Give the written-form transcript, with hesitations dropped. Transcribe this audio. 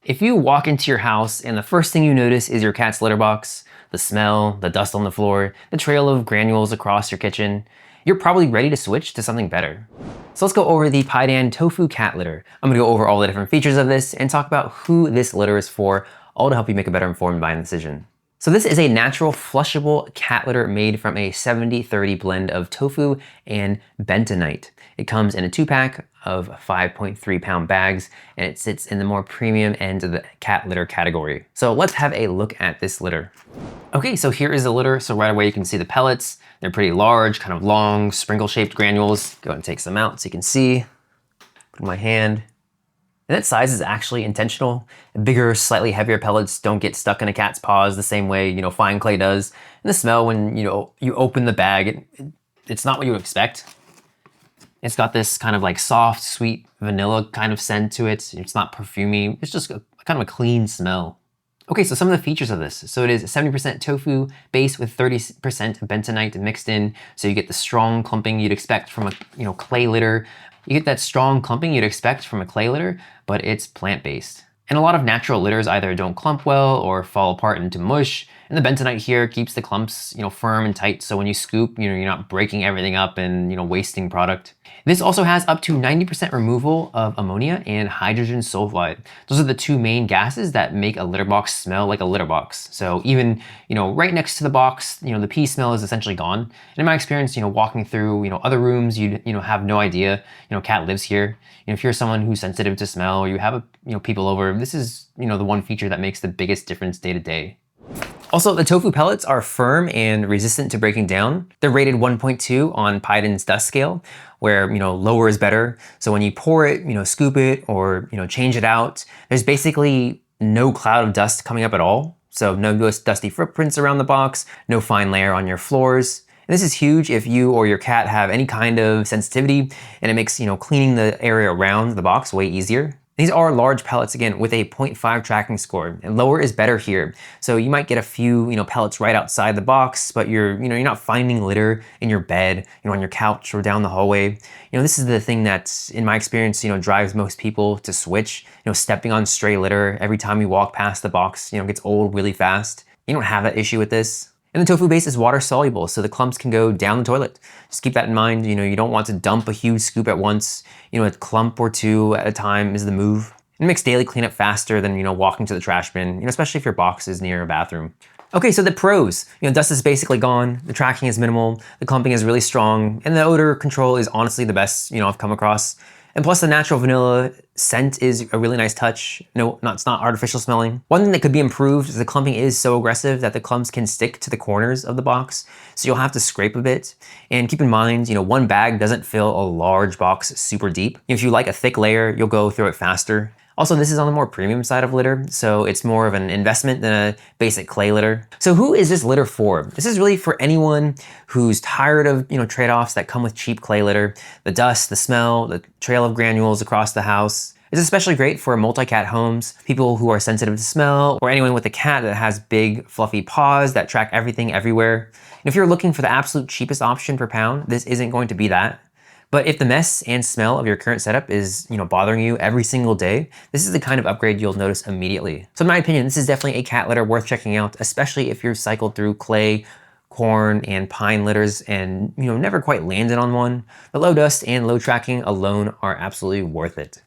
If you walk into your house and the first thing you notice is your cat's litter box, the smell, the dust on the floor, the trail of granules across your kitchen, you're probably ready to switch to something better. So let's go over the Pidan Tofu Cat Litter. I'm gonna go over all the different features of this and talk about who this litter is for, all to help you make a better informed buying decision. So this is a natural flushable cat litter made from a 70-30 blend of tofu and bentonite. It comes in a 2-pack of 5.3 pound bags, and it sits in the more premium end of the cat litter category. So let's have a look at this litter. Okay, so here is the litter. So right away you can see the pellets. They're pretty large, kind of long, sprinkle-shaped granules. Go ahead and take some out so you can see. Put in my hand. And that size is actually intentional. Bigger, slightly heavier pellets don't get stuck in a cat's paws the same way, fine clay does. And the smell when, you open the bag, it's not what you would expect. It's got this kind of like soft, sweet vanilla kind of scent to it. It's not perfumey. It's just kind of a clean smell. Okay, so some of the features of this. So it is 70% tofu base with 30% bentonite mixed in. So you get the strong clumping you'd expect from a clay litter. You get that strong clumping you'd expect from a clay litter, but it's plant-based. And a lot of natural litters either don't clump well or fall apart into mush. And the bentonite here keeps the clumps, firm and tight. So when you scoop, you're not breaking everything up and, wasting product. This also has up to 90% removal of ammonia and hydrogen sulfide. Those are the two main gases that make a litter box smell like a litter box. So even, right next to the box, the pee smell is essentially gone. And in my experience, walking through, other rooms, you'd, have no idea, cat lives here. If you're someone who's sensitive to smell or you have, people over, this is, the one feature that makes the biggest difference day to day. Also, the tofu pellets are firm and resistant to breaking down. They're rated 1.2 on Pidan's dust scale, where lower is better. So when you pour it, scoop it, or change it out, there's basically no cloud of dust coming up at all. So no dusty footprints around the box, no fine layer on your floors. And this is huge if you or your cat have any kind of sensitivity, and it makes cleaning the area around the box way easier. These are large pellets, again, with a 0.5 tracking score, and lower is better here. So you might get a few, pellets right outside the box, but you're not finding litter in your bed, on your couch or down the hallway. This is the thing that, in my experience, drives most people to switch. Stepping on stray litter every time you walk past the box, gets old really fast. You don't have that issue with this. And the tofu base is water soluble, so the clumps can go down the toilet. Just keep that in mind. You don't want to dump a huge scoop at once. A clump or two at a time is the move. It makes daily cleanup faster than, walking to the trash bin, especially if your box is near a bathroom. Okay, so the pros. Dust is basically gone, the tracking is minimal, the clumping is really strong, and the odor control is honestly the best, I've come across. And plus the natural vanilla scent is a really nice touch. It's not artificial smelling. One thing that could be improved is the clumping is so aggressive that the clumps can stick to the corners of the box. So you'll have to scrape a bit. And keep in mind, one bag doesn't fill a large box super deep. If you like a thick layer, you'll go through it faster. Also, this is on the more premium side of litter, so it's more of an investment than a basic clay litter. So who is this litter for? This is really for anyone who's tired of, trade-offs that come with cheap clay litter, the dust, the smell, the trail of granules across the house. It's especially great for multi-cat homes, people who are sensitive to smell, or anyone with a cat that has big, fluffy paws that track everything everywhere. And if you're looking for the absolute cheapest option per pound, this isn't going to be that. But if the mess and smell of your current setup is, bothering you every single day, this is the kind of upgrade you'll notice immediately. So in my opinion, this is definitely a cat litter worth checking out, especially if you've cycled through clay, corn, and pine litters and, never quite landed on one. The low dust and low tracking alone are absolutely worth it.